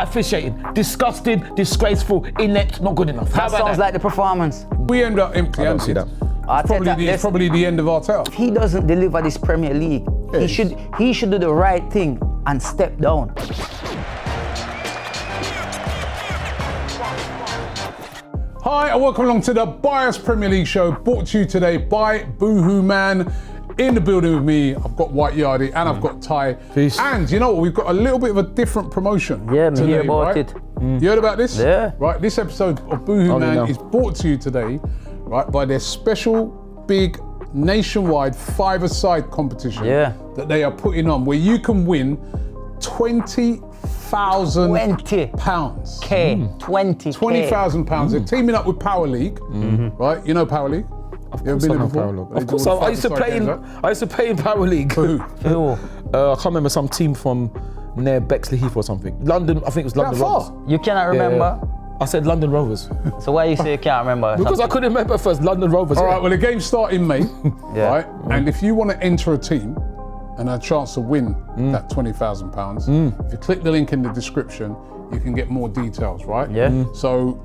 officiating. Disgusting, disgraceful, inept, not good enough. That sounds like the performance. We end up empty-handed. I don't see that. It's probably the end of Arteta. If he doesn't deliver this Premier League, he should do the right thing and step down. Hi and welcome along to the Biased Premier League show, brought to you today by BoohooMAN. In the building with me, I've got White Yardie and I've got Ty. Peace. And you know what, we've got a little bit of a different promotion today, hear about right? it. You heard about this? Yeah. Right, this episode of BoohooMAN is brought to you today, right, by their special, big, nationwide five-a-side competition that they are putting on, where you can win £20,000. £20,000. They're teaming up with Power League, right? You know Power League? You ever been in before? Of course, I used to play in Power League. Who? I can't remember, some team from near Bexley Heath or something. London, I think it was London Rovers. You cannot remember? Yeah. I said London Rovers. So why you say you can't remember? Because I couldn't remember first, London Rovers. All right, well the games start in May, right? And if you want to enter a team and a chance to win that £20,000, if you click the link in the description, you can get more details, right? Yeah. So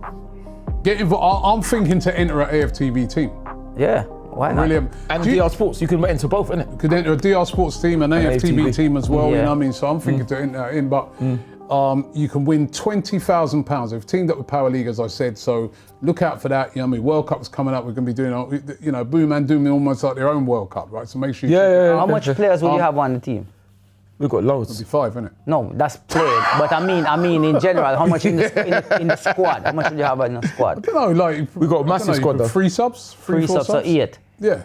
get involved. I'm thinking to enter an AFTV team. Yeah, why not? Really, and DR Sports, you can enter both, innit? You could enter a DR Sports team, an AFTV team as well, you know what I mean? So I'm thinking to enter that in, but you can win £20,000. They've teamed up with Power League, as I said, so look out for that. You know what I mean? World Cup's coming up, we're going to be doing, you know, BoohooMAN doing almost like their own World Cup, right? So make sure you How much players will you have on the team? We've got loads. It'll be 5, innit? No, that's played. But I mean in general, how much in the squad? How much will you have in the squad? I don't know, like... We've got a massive squad though. 3 subs? 3 subs, so 8. Yeah.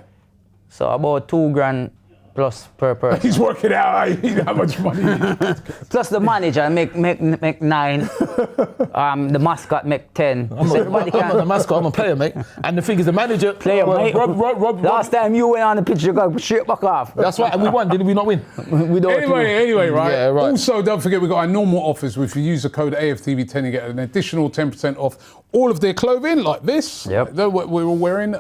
So about £2,000 plus per person. He's working out how much money. Plus the manager make 9. The mascot make 10. I'm not the mascot, I'm a player, mate. And the thing is, the manager... Mate. Rob. Last time you went on the pitch, you got straight back off. That's right, and we won, did we not win? We don't Anyway, right? Yeah, right. Also, don't forget, we've got our normal offers. If you use the code AFTV10, you get an additional 10% off all of their clothing, like this. Yep. What we're all wearing.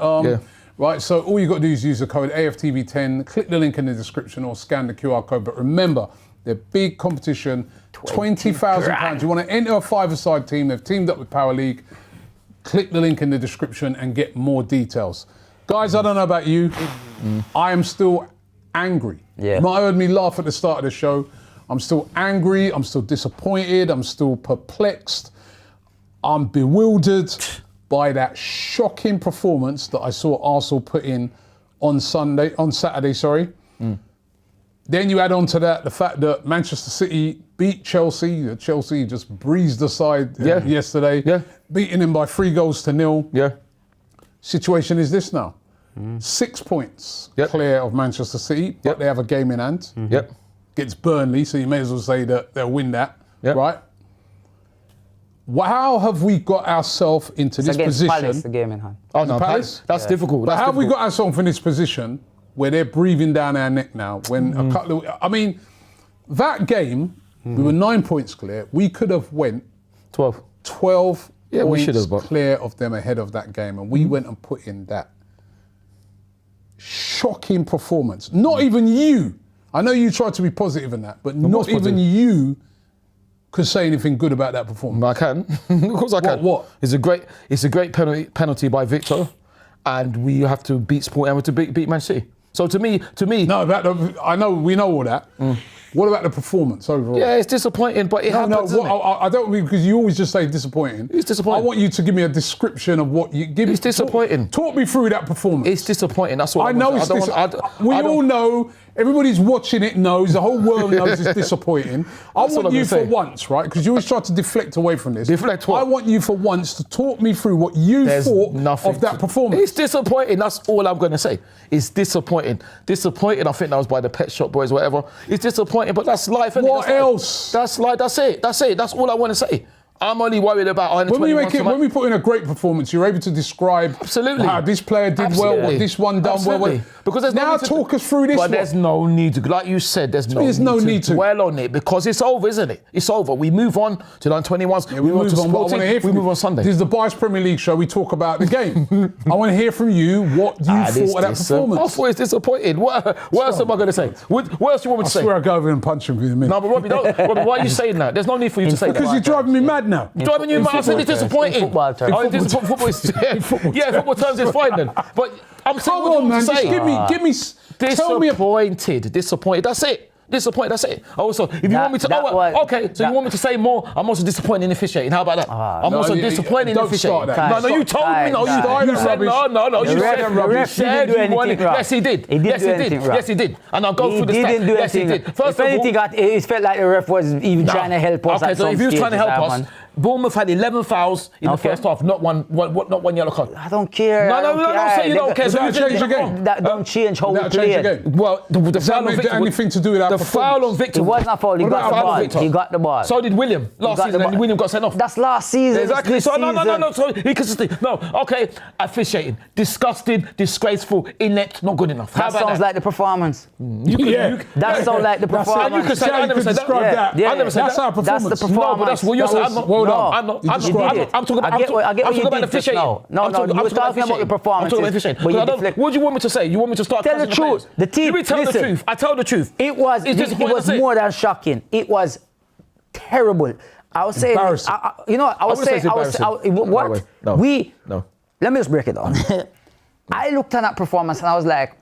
Right, so all you got to do is use the code AFTV10, click the link in the description or scan the QR code. But remember, their big competition, £20,000. You want to enter a five-a-side team, they've teamed up with Power League. Click the link in the description and get more details. Guys, I don't know about you, I am still angry. Yeah. You might have heard me laugh at the start of the show. I'm still angry, I'm still disappointed, I'm still perplexed, I'm bewildered by that shocking performance that I saw Arsenal put in on Saturday. Then you add on to that the fact that Manchester City beat Chelsea. Chelsea just breezed aside yesterday, beating him by 3-0. Yeah. Situation is this now. 6 points clear of Manchester City, but they have a game in hand. Gets Burnley, so you may as well say that they'll win that, right? How have we got ourselves into this position? Palace, the game in hand. Oh no, Palace? That's difficult. But how have we got ourselves in this position where they're breathing down our neck now? When a couple of, I mean, that game, we were 9 points clear. We could have went 12 points clear of them ahead of that game, and we went and put in that shocking performance. Not even you. I know you tried to be positive in that, but not even you could say anything good about that performance. I can. Of course I can. What? It's a great penalty by Victor, and we have to beat Sport and to beat Man City. So to me. No, I know we know all that. What about the performance overall? Yeah, it's disappointing, but it happens. I don't mean, because you always just say disappointing. It's disappointing. I want you to give me a description of what you give. It's disappointing. Talk me through that performance. It's disappointing. That's what I know. We all know. Everybody's watching it knows. The whole world knows it's disappointing. I want you for once, right? Because you always try to deflect away from this. Deflect what? I want you for once to talk me through what you thought of that performance. It's disappointing. That's all I'm going to say. It's disappointing. Disappointing. I think that was by the Pet Shop Boys, whatever. It's disappointing, but that's life. What else? That's life. That's it. That's all I want to say. I'm only worried about when we put in a great performance, you're able to describe Absolutely. how this player did well, what this one done Absolutely. well. Because there's now talk us through this. But there's no need to, like you said, there's no need to dwell on it because it's over, isn't it? It's over. We move on to 21s. Yeah, we move on. But I want to hear from we move on Sunday. This is the Bias Premier League show. We talk about the game. I want to hear from you what you thought of that performance. I thought it's disappointed. What else am I going to say? What else do you want me to say? I swear I'll go over and punch him in a minute. No, but Robbie, why are you saying that? There's no need for you to say that. Because you're driving me mad now. Driving you mad? I said it's disappointing. Football terms. Football terms is fine then. But I'm saying Come on, man. Just give me. Tell me. Disappointed. That's it. Disappointed. That's it. Also, if you want me to, you want me to say more? I'm also disappointed in officiating. How about that? I'm also disappointed in officiating. No, you told me. No, you said no. You said you wanted. Yes, he did. Yes, he did. And I'll go through the stats. He didn't do anything. Yes, he did. First if anything, it felt like the ref was even trying to help us. Okay, so if he was trying to help us. Bournemouth had 11 fouls in the first half, not one yellow card. I don't care. No, say you don't care. Does that change again? That don't change how we play. Well, the foul on Victor. Anything to do with that? The foul on Victor. It wasn't a foul. He got the ball. He got the ball. So did William last season, and William got sent off. That's last season. Exactly. So no. So inconsistent. No. Okay. Officiating. Disgusting, disgraceful, inept, not good enough. That sounds like the performance. That sounds like the performance. And you could say I never said that. I never said that. That's our performance. That's the performance. No, but that's what you're saying. Well done. I'm not. I get what you did just now. No, you were talking about the performance. I'm talking about officiating. What do you want me to say? You want me to start tell the truth. The team. Tell the truth. I tell the truth. It was more than shocking. It was terrible. I was saying, what? No. Let me just break it down. I looked at that performance and I was like,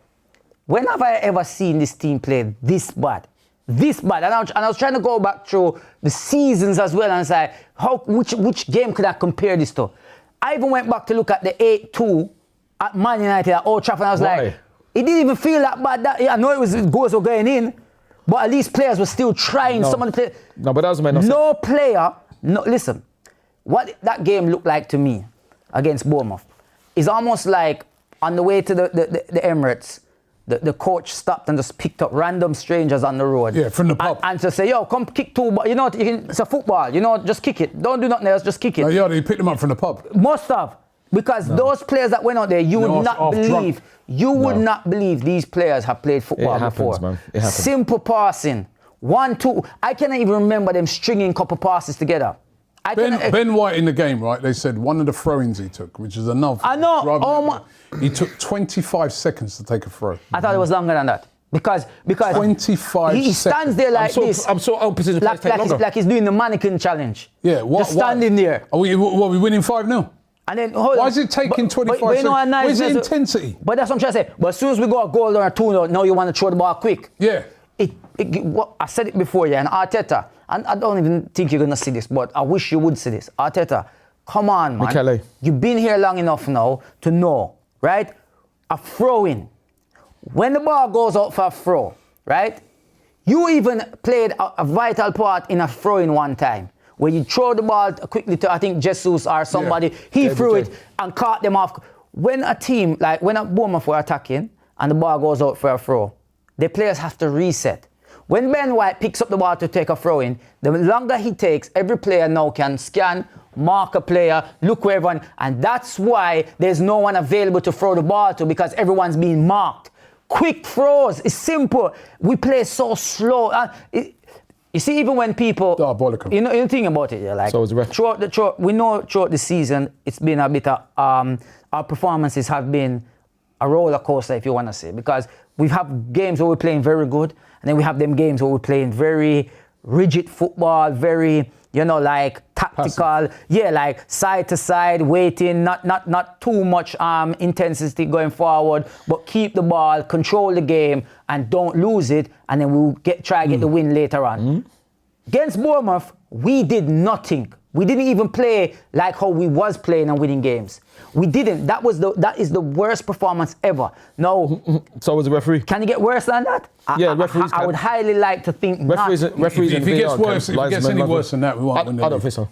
when have I ever seen this team play this bad? This bad. And I was trying to go back through the seasons as well and say, which game could I compare this to? I even went back to look at the 8-2 at Man United at Old Trafford and I was like, it didn't even feel that bad. I know goals were going in, but at least players were still trying. Some of the players. No, but that doesn't make no sense. No player. No, listen, what that game looked like to me against Bournemouth is almost like on the way to the Emirates. The coach stopped and just picked up random strangers on the road. Yeah, from the pub. And to say, yo, come kick two, but it's a football, just kick it. Don't do nothing else, just kick it. No, yeah, they picked them up from the pub. Must have. Because those players that went out there, you would not believe these players have played football before. Man. It happens. Simple passing. 1-2. I cannot even remember them stringing a couple passes together. Ben White in the game, right? They said one of the throw-ins he took, which is enough. I know. He took 25 seconds to take a throw. I thought it was longer than that. Because 25 he stands there like this. I'm so opposite like he's doing the mannequin challenge. Yeah, just standing there. Are we winning 5-0? And then why is it taking 25 seconds? Where's the intensity? But that's what I'm trying to say. But as soon as we got a goal or 2, now you want to throw the ball quick. Yeah. I said it before, and Arteta, and I don't even think you're going to see this, but I wish you would see this. Arteta, come on, man. Michele. You've been here long enough now to know, right? A throw-in. When the ball goes out for a throw, right? You even played a vital part in a throw-in one time, where you throw the ball quickly to, I think, Jesus or somebody. He threw it and caught them off. When a team, like when a Bournemouth were attacking and the ball goes out for a throw, the players have to reset. When Ben White picks up the ball to take a throw-in, the longer he takes, every player now can scan, mark a player, look where everyone, and that's why there's no one available to throw the ball to, because everyone's being marked. Quick throws, it's simple. We play so slow. You see, even when people, you think about it, like, so we know throughout the season, it's been a bit of, our performances have been a roller coaster, if you want to say, because we have games where we're playing very good, and then we have them games where we're playing very rigid football, very, like tactical, like side to side, waiting, not too much intensity going forward, but keep the ball, control the game, and don't lose it, and then we'll try to get the win later on. Against Bournemouth, we did nothing. We didn't even play like how we was playing and winning games. We didn't. That is the worst performance ever. No. So was the referee. Can it get worse than that? Referees. I would highly like to think Referees if it gets any worse than that, we won't win the league. I don't think so.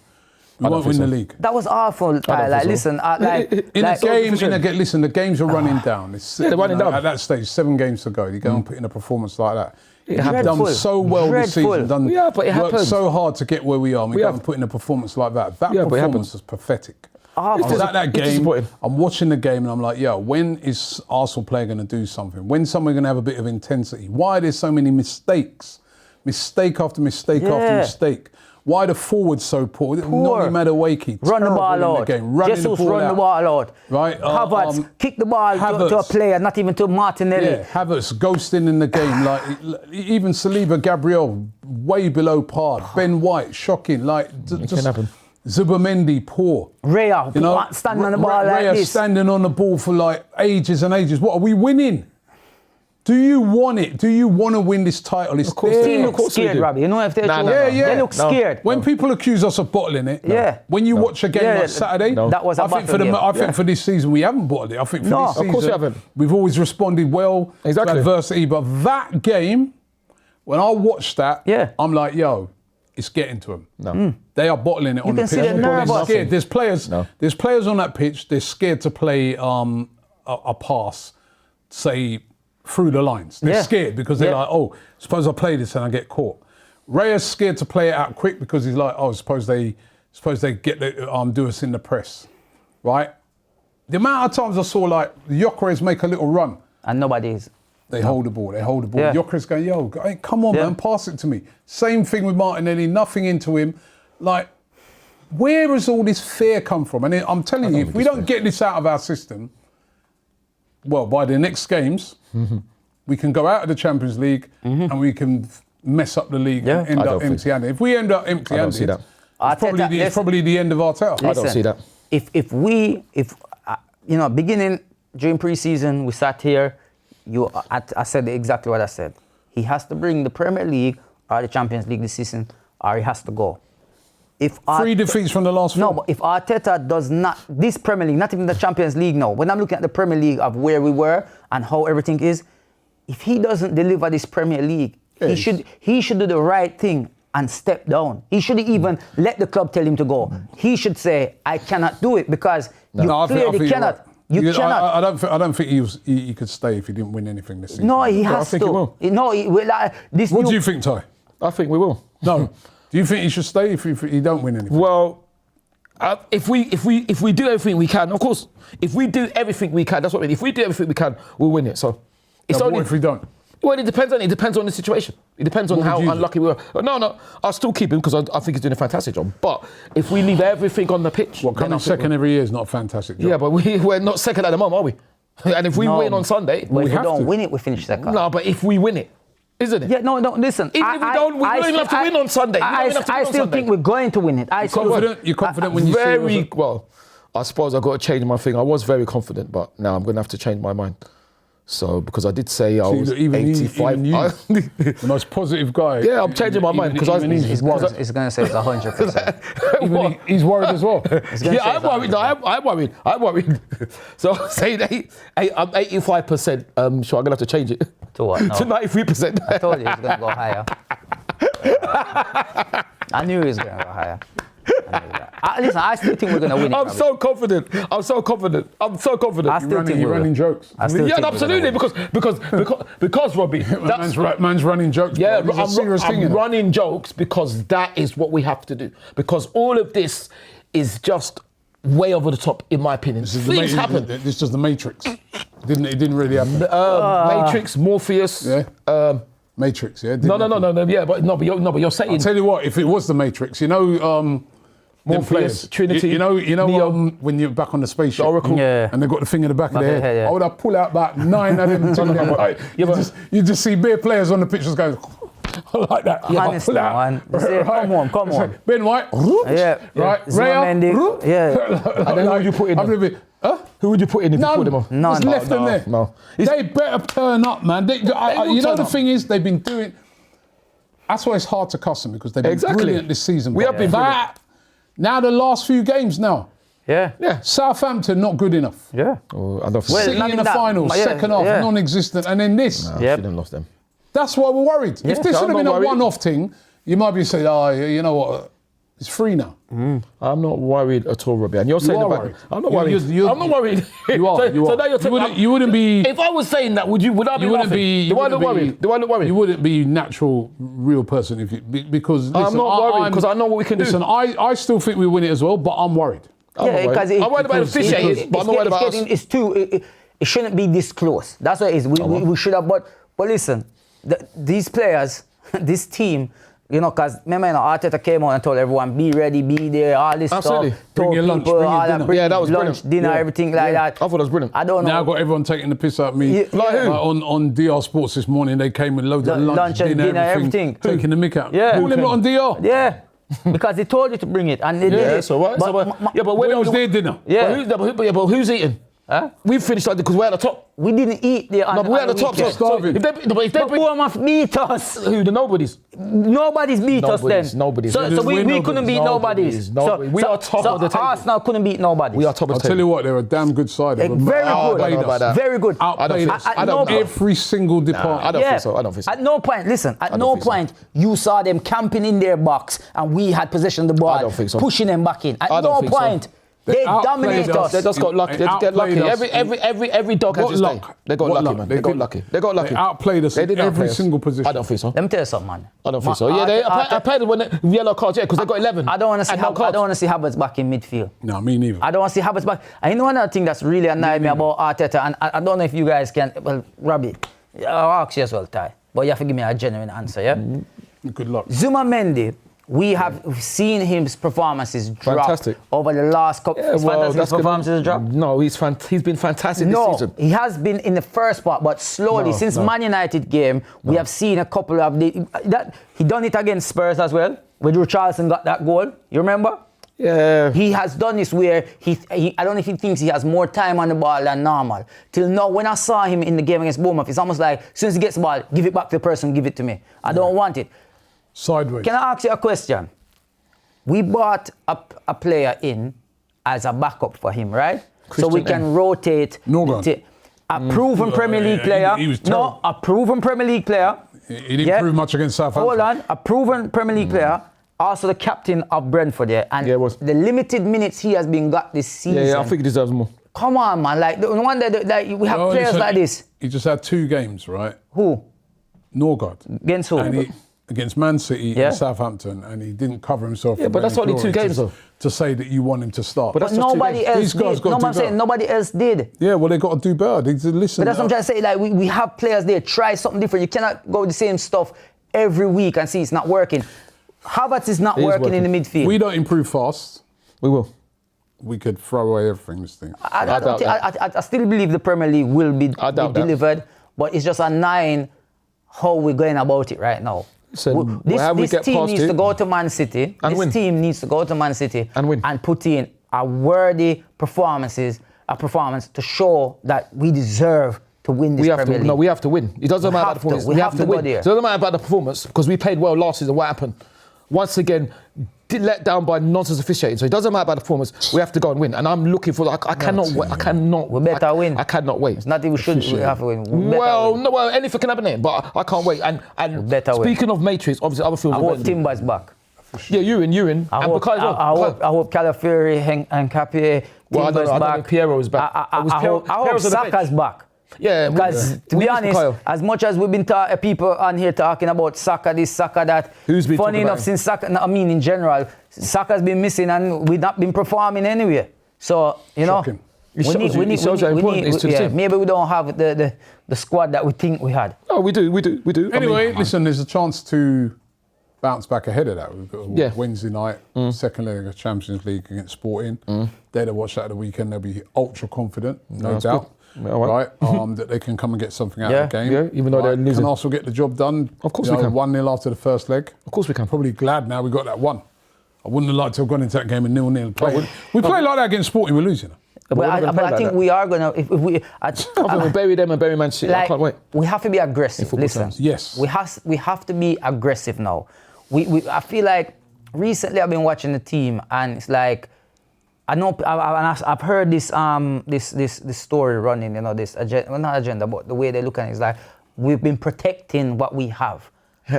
We won't win the league. That was awful. Listen, the games are running down. They're running down. At that stage, 7 games to go. You go and put in a performance like that. done so well this season. But it happens. Worked so hard to get where we are. And we haven't put in a performance like that. That performance was pathetic. I was at that game. I'm watching the game and I'm like, yo, when is Arsenal player going to do something? When's someone going to have a bit of intensity? Why are there so many mistakes? Mistake after mistake after mistake. Why are the forwards so poor? Not Madueke. Run the ball out. Jesus, run the ball out. Right. Havertz, kick the ball to a player, not even to Martinelli. Yeah, Havertz ghosting in the game. Like even Saliba, Gabriel, way below par. Ben White, shocking. Like it can happen. Zubomendi, poor. Raya, standing on the ball like this. Standing on the ball for like ages and ages. What are we winning? Do you want it? Do you want to win this title? Of course they look scared, Robbie. You know if they're they look scared. When people accuse us of bottling it, when you watch a game like Saturday, that was a I think for this season we haven't bottled it. I think for this season, of course we haven't. We've always responded well to adversity. But that game, when I watched that, I'm like, yo, it's getting to them. No. They are bottling it on the pitch. They're scared. There's players on that pitch. They're scared to play a pass, say, through the lines. They're scared because they're like, oh, suppose I play this and I get caught. Raya's scared to play it out quick because he's like, oh, suppose they get do us in the press, right? The amount of times I saw like Gyökeres make a little run and nobody's. They hold the ball. Yeah. Gyökeres going, yo, come on, man, pass it to me. Same thing with Martinelli, nothing into him. Like, where has all this fear come from? And I'm telling you, if we don't get this out of our system, well, by the next games, we can go out of the Champions League and we can mess up the league and end up empty-handed. If we end up empty-handed, it's probably the end of Arteta. I don't see that. If beginning during pre-season, we sat here, I said exactly what I said. He has to bring the Premier League or the Champions League this season, or he has to go. Three defeats from the last four. No, but if Arteta does not, this Premier League, not even the Champions League now, when I'm looking at the Premier League of where we were and how everything is, if he doesn't deliver this Premier League, he should do the right thing and step down. He shouldn't even let the club tell him to go. He should say, I cannot do it because you clearly cannot. You cannot. I don't think he could stay if he didn't win anything this season. No, he has to. I think he will. No, what do you think, Ty? I think we will. No. Do you think he should stay if he don't win anything? Well, if we do everything we can, of course, if we do everything we can, that's what I mean. If we do everything we can, we'll win it. So it's only what if we don't? Well, it depends on the situation. It depends on how unlucky we are. No, I'll still keep him because I think he's doing a fantastic job. But if we leave everything on the pitch, coming second every year is not a fantastic job. Yeah, but we're not second at the moment, are we? And if we win on Sunday, but if we don't win it, we finish second. No, but if we win it. Isn't it? Yeah, no, listen. Even if we don't even have to win on Sunday. I still think we're going to win it. You're confident when you see it? Well, I suppose I've got to change my thing. I was very confident, but now I'm going to have to change my mind. So, because I did say I was 85. The most positive guy. Yeah, I'm changing my mind. Because he's going to say it's 100%. He's worried as well. Yeah, I'm worried. So I'm saying I'm 85% sure I'm going to have to change it. To what? No. To 93%. I told you he was going to go higher. I knew he was going to go higher. Listen, I still think we're going to win it. I'm so confident. I still think you're running jokes. Yeah, absolutely, because Robbie, man's running jokes. Yeah, I'm running jokes because that is what we have to do. Because all of this is just way over the top, in my opinion. Things happen. This is the Matrix. It didn't really happen. Matrix, Morpheus. Yeah. Matrix, yeah. No. Yeah, but you're saying. I'll tell you what. If it was the Matrix, Morpheus, Trinity, you know, when you're back on the spaceship, Oracle, and they've got the thing in the back of their head. I would have pulled out about 9 of them. You just see bare players on the pictures going like that. Yeah, honestly, man. Come on. Ben White, right? Raya, and then who would you put in? Who would you put in if you put them on? Just left them there. No. They better turn up, man. The thing is, they've been doing. That's why it's hard to cuss them because they've been brilliant this season. We have been brilliant. Now the last few games now. Yeah. Southampton not good enough. Yeah. City in the final, second half, non-existent, and then this. Shouldn't have lost them. That's why we're worried. If this would have been a one-off thing, you might be saying, you know what, It's free now. I'm not worried at all, Robbie. And you're saying about worried. I'm not worried. I'm not worried. You are. So now You wouldn't be. If I was saying that, would I be laughing? Do I look worried? Do I look worried? You wouldn't be natural, real person if you because. Listen, I'm not worried because I know what we can do. Listen, I still think we win it as well, but I'm worried. I'm worried about the officiating, but I'm not worried about us. It's too. It shouldn't be this close. That's what it is. We should have. But listen, these players, this team. You know, because remember, Arteta came out and told everyone, be ready, be there, all this Absolutely. stuff. Bring your lunch, bring your dinner. Yeah, that was lunch, brilliant. dinner, everything like that. I thought that was brilliant. I don't know. Now I've got everyone taking the piss out of me. Like who? On DR Sports this morning, they came with loads of lunch and dinner, everything. Taking the mick out. Yeah. Call them on DR. Yeah. Because they told you to bring it. And they did it. So what? But When was their dinner? Yeah. But who's eating? Huh? We finished like because we're at the top. We didn't eat there. No, but we're at the top. So starving. if they bring Bournemouth beat us. who the nobodies. Nobody's beat us then. Nobody's. So we couldn't beat nobody's. We are top of the table. Arsenal couldn't beat nobody. We are top of the I'll table. tell you what, they're a damn good side. Very good. Very good. Outplayed us. I don't think so. Every single department. I don't think so. I don't think so. At no point, listen, at no point you saw them camping in their box and we had possession of the ball, I don't think so. pushing them back in. At I don't no think so. point. They dominated us. They just got lucky. They get lucky. Every dog has its day. They got lucky, man. They got lucky. They got lucky. They outplayed us in every single position. I don't think so. Let me tell you something, man. I don't think so. Yeah, I played when the yellow cards, because they got 11. I don't want to see Havertz back in midfield. No, me neither. I don't want to see Havertz back. And you know another thing that's really annoyed me about Arteta, and I don't know if you guys can, well, Robbie, I'll ask you as well, Ty, but you have to give me a genuine answer, yeah? Good luck. Zuma Mendy, we have seen his performances drop over the last couple. Performances drop? No, he's been fantastic this season. He has been in the first part, but slowly since Man United game, we have seen a couple of that. He done it against Spurs as well, when Richarlison got that goal. You remember? Yeah. He has done this where he I don't know if he thinks he has more time on the ball than normal. Till now, when I saw him in the game against Bournemouth, it's almost like as soon as he gets the ball, give it back to the person, give it to me. I don't want it. Sideways. Can I ask you a question? We bought a player in as a backup for him, right? So we can rotate. A proven Premier League player. He was terrible. No, a proven Premier League player. He didn't prove much against Southampton. Hold on, a proven Premier League player. Also the captain of Brentford, and the limited minutes he has been got this season. Yeah, I think he deserves more. Come on, man. Like the one that we have players like this. He just had 2 games, right? Who? Norgard. Against who? Against Man City and Southampton, and he didn't cover himself. Yeah, but that's only 2 games, though. To say that you want him to start. But nobody else did. No, I'm saying nobody else did. Yeah, well, they got to do better. Listen. But that's what I'm trying to say. Like we have players there. Try something different. You cannot go with the same stuff every week and see it's not working. Havertz is not working in the midfield. We don't improve fast. We will. We could throw away everything, this thing. I still believe the Premier League will be delivered, but it's just annoying how we're going about it right now. So this team needs to go to Man City. This team needs to go to Man City and win and put in a worthy performance to show that we deserve to win this Premier League. No, we have to win. It doesn't matter about the performance. We have to win. It doesn't matter about the performance because we played well last season. What happened? Once again, let down by nonsense officiating. So it doesn't matter about the performance. We have to go and win. And I'm looking for that. I cannot wait. I cannot. We better win. I cannot wait. It's not that we have to win. Well, anything can happen here, but I can't wait. And speaking of Matrix, obviously other fields. I hope Timber's back. Yeah, Ewan. I hope Calafiori and Capie. Timber's back. I don't know Piero is back. I hope Saka's back. Yeah, because to be honest, as much as we've been people on here talking about Saka this, Saka that, who's been funny enough since Saka, I mean in general, Saka's been missing and we've not been performing anywhere. So, you know, maybe we don't have the squad that we think we had. Oh, we do. Anyway, listen, there's a chance to bounce back ahead of that. We've got Wednesday night, second leg of Champions League against Sporting. They'll watch that at the weekend. They'll be ultra confident, no doubt. Good. Right, that they can come and get something out of the game. Yeah, even though they're losing. Can also get the job done. Of course we can. 1-0 after the first leg. Of course we can. Probably glad now we got that one. I wouldn't have liked to have gone into that game and 0-0. We play like that against Sporting, we're losing. But I think we are going to... If we, I think we'll bury them and bury Man City. I can't wait. We have to be aggressive. Listen, yes. We have to be aggressive now. I feel like recently I've been watching the team and it's like... I know I've heard this story running, you know, this agenda, well, not agenda, but the way they look at it is like we've been protecting what we have.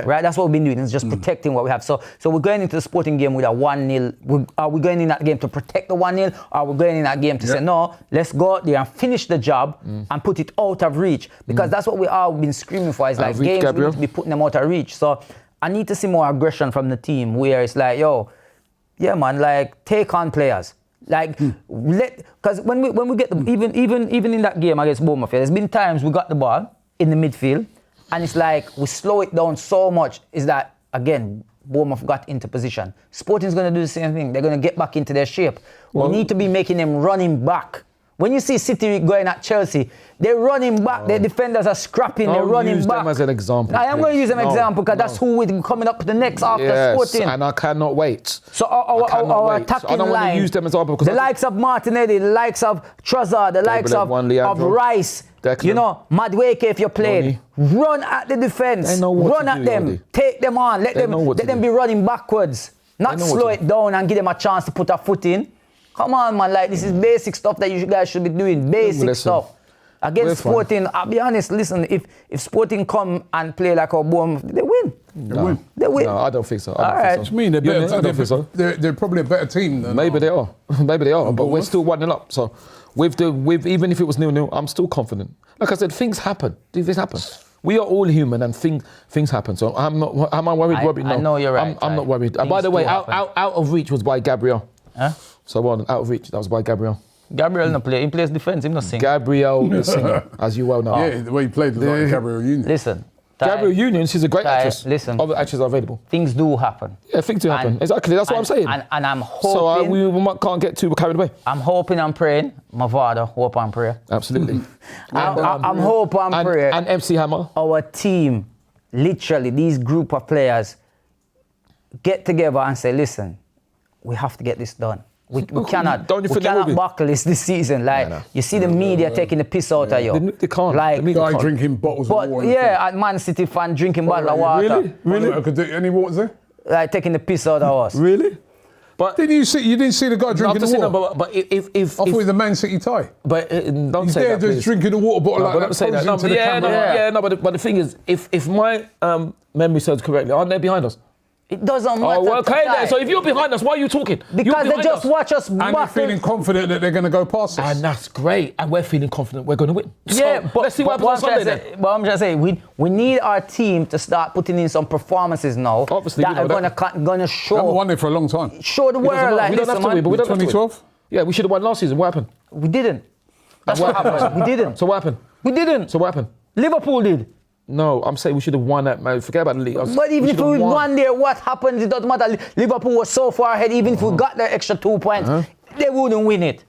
right? That's what we've been doing. It's just protecting what we have. So we're going into the Sporting game with a 1-0. Are we going in that game to protect the 1-0? Or are we going in that game to say, no, let's go out there and finish the job and put it out of reach? Because that's what we all been screaming for. It's like games, we need to be putting them out of reach. So I need to see more aggression from the team where it's like, yo, yeah, man, like, take on players. Like, because when we get the, even in that game against Bournemouth, there's been times we got the ball in the midfield, and it's like we slow it down so much. Is that again, Bournemouth got into position. Sporting's going to do the same thing. They're going to get back into their shape. We need to be making them running back. When you see City going at Chelsea, they're running back. Their defenders are scrapping. They're running use back. Them as an example. I am going to use them as an example because that's who we're coming up to the next after Sporting. And I cannot wait. So our attacking line, want to use them as example because the likes of Martinelli, the likes of Trossard, the likes of Rice, Declan. you know, Madueke if you're playing, run at the defense, run at them, take them on, let them be running backwards, not slow it down and give them a chance to put a foot in. Come on, man, like this is basic stuff that you guys should be doing, basic stuff. Against Sporting, I'll be honest, listen, if Sporting come and play like our Bournemouth, they win. They win. No, I don't think so. What do you mean? They're probably a better team than Maybe they are. Maybe they are. But we're still 1-0 up. So even if it was 0-0, I'm still confident. Like I said, things happen. Things happen. We are all human and things happen. So am I worried, Robbie? No. I know you're right. I'm not worried. And by the way, out of reach was by Gabriel. Huh? So out of reach, that was by Gabriel. Gabriel no play. He plays defense. He no sing. Gabriel the singer, as you well know. Yeah, the way he played was like Gabriel Union. Listen. Gabriel Union, she's a great actress. Listen. Other actresses are available. Things do happen. Yeah, things do happen. Exactly, that's what I'm saying. And I'm hoping... So we can't get too carried away. I'm hoping and praying. My father, hope and pray. Absolutely. I'm hoping and praying. And MC Hammer. Our team, literally, these group of players, get together and say, listen, we have to get this done. We cannot buckle this season. Like, you see the media taking the piss out of you. They can't. Like, the guy drinking bottles of water. Yeah, at Man City fan drinking bottles of water. Really? Any water there? Like, taking the piss out of us. Really? But you didn't see the guy drinking the water? But if I thought it was the Man City tie. But don't He's say there that, just drinking the water bottle like that. Don't say that. But the thing is, if my memory serves correctly, aren't they behind us? It doesn't matter. Oh, well, okay then. So if you're behind us, why are you talking? Because they just watch us. And they're feeling confident that they're going to go past us. And that's great. And we're feeling confident we're going to win. Yeah, so let's see what happens on Sunday then. But I'm just saying, we need our team to start putting in some performances now. Obviously, that are going to show. We haven't won it for a long time. Show the world like we don't have to win, but we don't have to 2012? Yeah, we should have won last season. What happened? We didn't. That's what happened. We didn't. So what happened? We didn't. So what happened? Liverpool did. No, I'm saying we should have won that, man. Forget about the league. But even if we won there, what happens? It doesn't matter. Liverpool was so far ahead. Even if we got the extra 2 points, they wouldn't win it.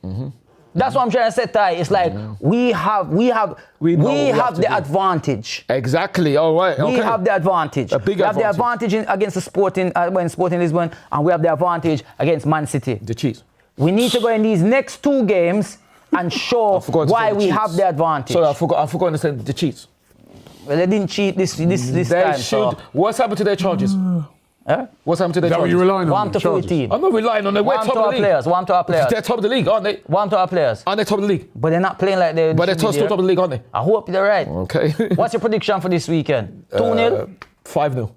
That's what I'm trying to say, Ty. It's like we have the advantage. Exactly. All right. Okay. We have the advantage. A big we have the advantage against the Sporting when Sporting Lisbon, and we have the advantage against Man City. The Chiefs. We need to go in these next 2 games and show why we have the advantage. Sorry, I forgot to say the Chiefs. Well, they didn't cheat this time. Should. So. What's happened to their charges? What's happened to their charges? Is that what you're relying on? Warm to 14. I'm not relying on them. We're top of the league. Warm to our players. They're top of the league, aren't they? Warm to our players. Aren't they top of the league? But they're not playing like they. But they're still top of the league, aren't they? I hope they're right. Okay. What's your prediction for this weekend? 2-0? 5-0.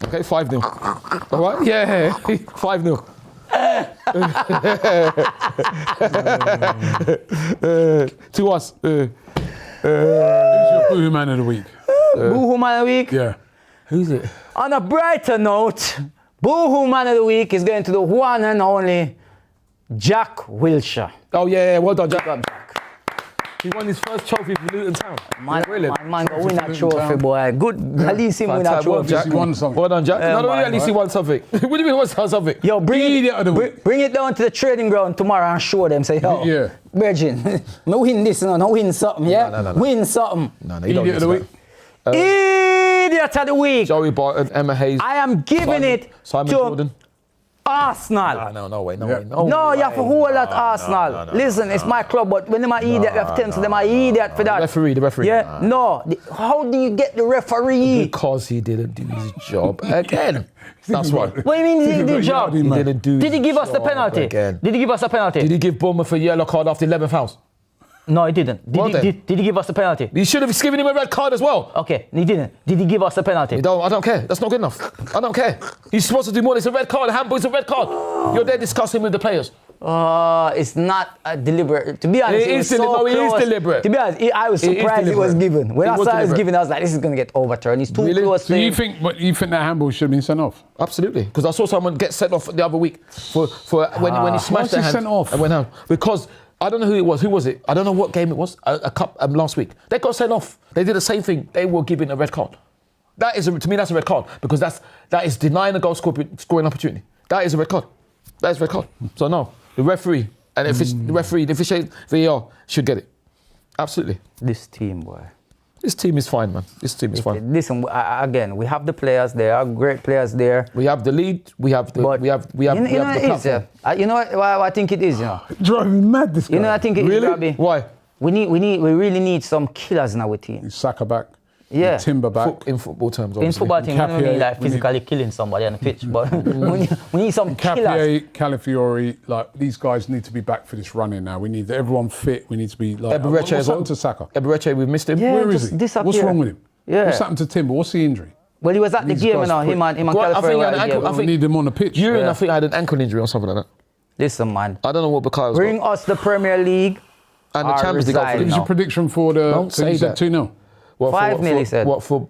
Okay, 5-0. All right? Yeah, 5-0. To us. Who's your BoohooMAN of the week? BoohooMAN of the week? Yeah. Who's it? On a brighter note, BoohooMAN of the week is going to the one and only Jack Wilshere. Oh, yeah, well done, Jack. He won his first trophy for Luton Town. Man, go win that trophy, boy. Good. At least him win that trophy. He won something. Well done, Jack. At least he won something. What do you mean won something? Yo, bring it down to the training ground tomorrow and show them. Say, yo, Virgin, I win this, no, win something, yeah? No. Win something. No, you don't Idiot of the week. Idiot of the week. Joey Barton, Emma Hayes. I am giving it Simon to Jordan. Arsenal. No way. No, you have to hold at Arsenal. Listen, it's my club, but when them are idiot, you have to tell them are idiot for that. The referee. Yeah, no. How do you get the referee? Because he didn't do his job again. That's why. What do you mean he didn't do his job? He didn't do. Did he give us the penalty? Again. Did he give us a penalty? Did he give Bournemouth a yellow card after 11 fouls? No, he didn't. Did he give us the penalty? You should have given him a red card as well. Okay, he didn't. Did he give us the penalty? I don't care. That's not good enough. I don't care. He's supposed to do more. It's a red card. Handball is a red card. You're there discussing with the players. It's not deliberate. To be honest, it is deliberate. To be honest, I was surprised it was given. When I saw it was given, I was like, this is going to get overturned. He's too close. So you think that handball should have been sent off? Absolutely. Because I saw someone get sent off the other week for when he smashed their hand sent off? and went home. Because I don't know who it was. Who was it? I don't know what game it was. A cup last week. They got sent off. They did the same thing. They were given a red card. To me, that's a red card because that is denying a goal scoring opportunity. That is a red card. That is a red card. So no, the referee and the officiating VAR should get it. Absolutely. This team, boy. This team is fine, man. This team is fine. Listen, again, we have the players. There are great players there. We have the lead. We have the platform. You know what I think it is. You know, driving me mad. This guy. You know, I think it is, Robbie. Why? We really need some killers in our team. Saka back. Yeah. Timber back. In football terms, obviously. In football terms, I don't mean like physically killing somebody on the pitch, but we need some killers. Calafiori, like these guys need to be back for this run-in now. We need everyone fit. We need to be like. What's happened to Saka? Eberechi, we've missed him. Yeah, Where is he? What's wrong with him? Yeah. What's happened to Timber? What's the injury? Well, he was at the game, him and Calafiori. I think need him on the pitch. I think I had an ankle injury or something like that. Listen, man. I don't know what Bukayo's Bring got. us the Premier League and the Champions League. What was your prediction for the? Don't say that. 2-0. 5-0, he said. What for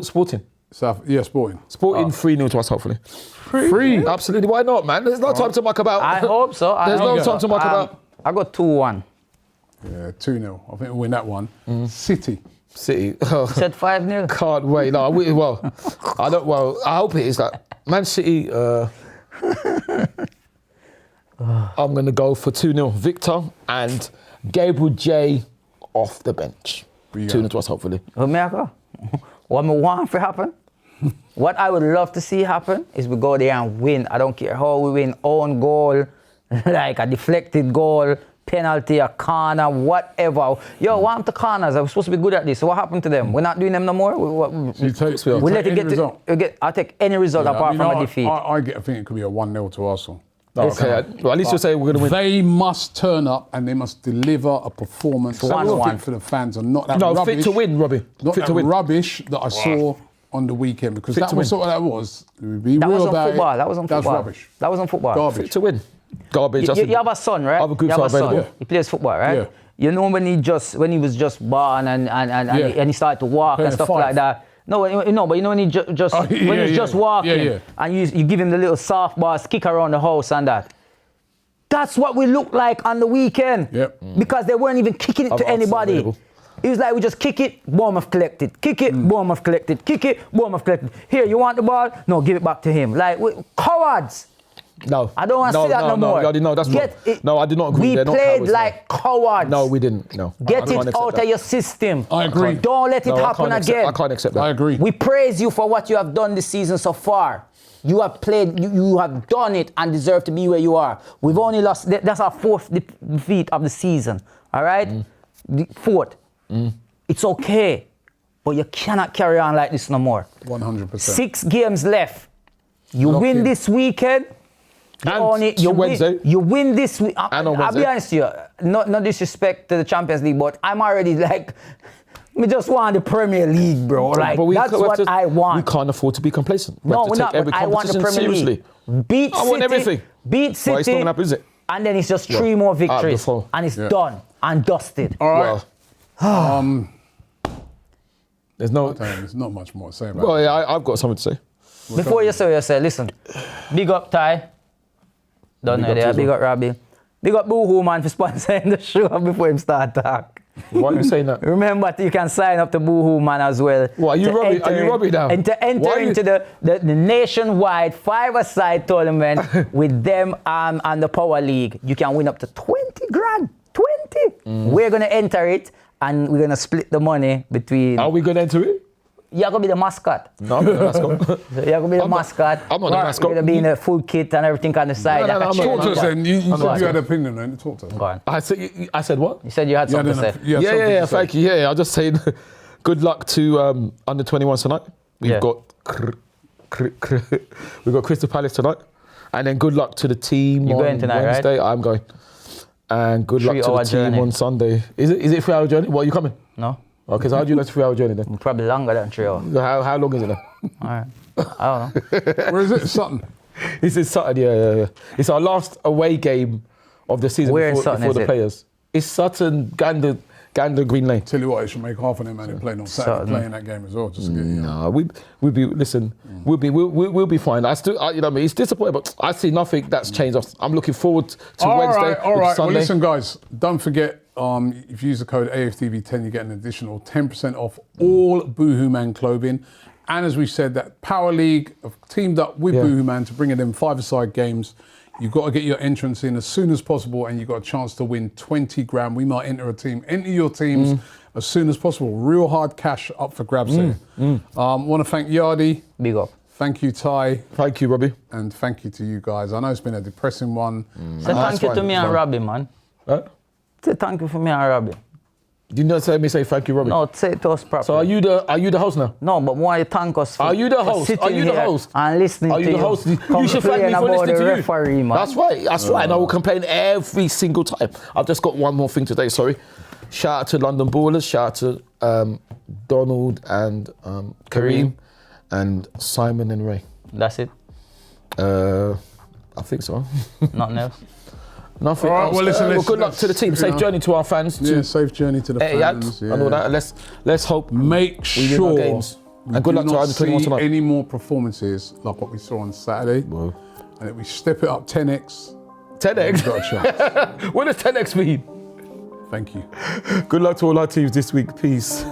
Sporting? Sporting. Sporting 3-0 to us, hopefully. 3? Absolutely. Why not, man? There's no time to muck about. I hope so. There's no time to muck about. I got 2-1. Yeah, 2-0. I think we'll win that one. City. You said 5-0. Can't wait. No, I hope it is that. Man City. I'm going to go for 2-0. Victor and Gabriel J off the bench. 2-0 to us, hopefully. What I want to happen, what I would love to see happen is we go there and win. I don't care how we win, own goal, like a deflected goal, penalty, a corner, whatever. Want the corners. I was supposed to be good at this. So what happened to them? We're not doing them no more. We let it get. I'll take any result apart from a defeat. I think it could be a 1-0 to Arsenal. Okay, well, at least you'll say we're going to win. They must turn up and they must deliver a performance for the fans and not that rubbish. Fit to win, Robbie. Not fit that to win. rubbish that I saw on the weekend because that was what that was. Be that real was on about football. It. That was on football. That was rubbish. That was on football. Garbage. Fit to win. Garbage. You have a son, right? Other groups are available. Yeah. He plays football, right? Yeah. You know when he was just born and he started to walk and stuff like that. No, but you know when he just walking and you give him the little softball kick around the house and that. That's what we looked like on the weekend. Yep. Because they weren't even kicking it to anybody. It was like we just kick it, Bournemouth collected. Kick it, Bournemouth collected. Kick it, Bournemouth collected. Here, you want the ball? No, give it back to him. Like, cowards. No. I don't want to see that no more. No, that's not. No, I did not agree. We played like cowards. No, we didn't. No. Get it out of your system. I agree. Don't let it happen again. I can't accept that. I agree. We praise you for what you have done this season so far. You have played, you have done it and deserve to be where you are. We've only lost, that's our 4th defeat of the season, all right? The 4th. It's okay, but you cannot carry on like this no more. 100%. 6 games left. You win this weekend. Wednesday. You win this week. I'll be honest with you, no disrespect to the Champions League, but I'm already like, we just want the Premier League, bro. Like, that's what I want. We can't afford to be complacent. No, we're not. I want the Premier League. Beat City. I want everything. Beat City. Well, it's not going to happen, is it? And then it's just 3 more victories. And it's done and dusted. All right. There's not much more to say about it. Well, yeah, I've got something to say. Before you say, listen. Big up Ty. Don't know there. Big up Robbie. Big up BoohooMAN for sponsoring the show before him start talk. Why are you saying that? Remember, you can sign up to BoohooMAN as well. What, are you Robbie now? And to enter into the nationwide 5-a-side tournament with them and the Power League. You can win up to 20 grand. 20! We're going to enter it and we're going to split the money between... Are we going to enter it? You're going to be the mascot. No, I'm not the mascot. You're going to be the mascot. I'm not the mascot. You're going to be in a full kit and everything on the side. Talk to us then. You said you had an opinion then. Talk to us. Go on. I said what? You said you had something to say. Yeah, thank you. Yeah, I'll just say good luck to under 21s tonight. We've got Crystal Palace tonight. And then good luck to the team You're on going tonight, Wednesday. right? I'm going. And good luck to the team on Sunday. Is it a 3-hour journey? What, are you coming? No. Okay, so how do you like a 3-hour journey then? Probably longer than 3 hours. How long is it then? All right. I don't know. Where is it? Sutton. This is Sutton, yeah. It's our last away game of the season before the players. It's Sutton, Gander Green Lane. Tell you what, it should make half of them man playing on Saturday, playing that game as well. Just to get, No, we'll be fine. I still, you know what I mean? It's disappointing, but I see nothing that's changed. I'm looking forward to Wednesday. All right. Sunday. Well, listen, guys, don't forget, if you use the code AFTV10, you get an additional 10% off all BoohooMAN clothing. And as we said, that Power League have teamed up with BoohooMAN to bring in them 5-a-side games. You've got to get your entrance in as soon as possible, and you've got a chance to win 20 grand. We might enter your teams as soon as possible. Real hard cash up for grabs here. Want to thank Yardi. Big up. Thank you, Ty. Thank you, Robbie. And thank you to you guys. I know it's been a depressing one. Say thank you to me and Robbie, man. Huh? Say thank you for me and Robbie. Did you not say thank you, Robbie? No, say it to us properly. So are you the host now? No, but why you thank us for Are you the host? sitting Are you the here host? and listening Are you to the host? you You should thank me for listening to you. referee, man. That's right. And I will complain every single time. I've just got one more thing today, sorry. Shout out to London Ballers, shout out to Donald and Kareem and Simon and Ray. That's it? I think so. Nothing else? All Nothing right, else. well, listen, good luck to the team. Safe journey to our fans. Safe journey to the fans. And all that. Let's hope Make sure win our games. And good luck to our under 21 tonight. Any more performances like what we saw on Saturday. Whoa. And if we step it up 10x. 10x? We've got a chance. What does 10x mean? Thank you. Good luck to all our teams this week. Peace.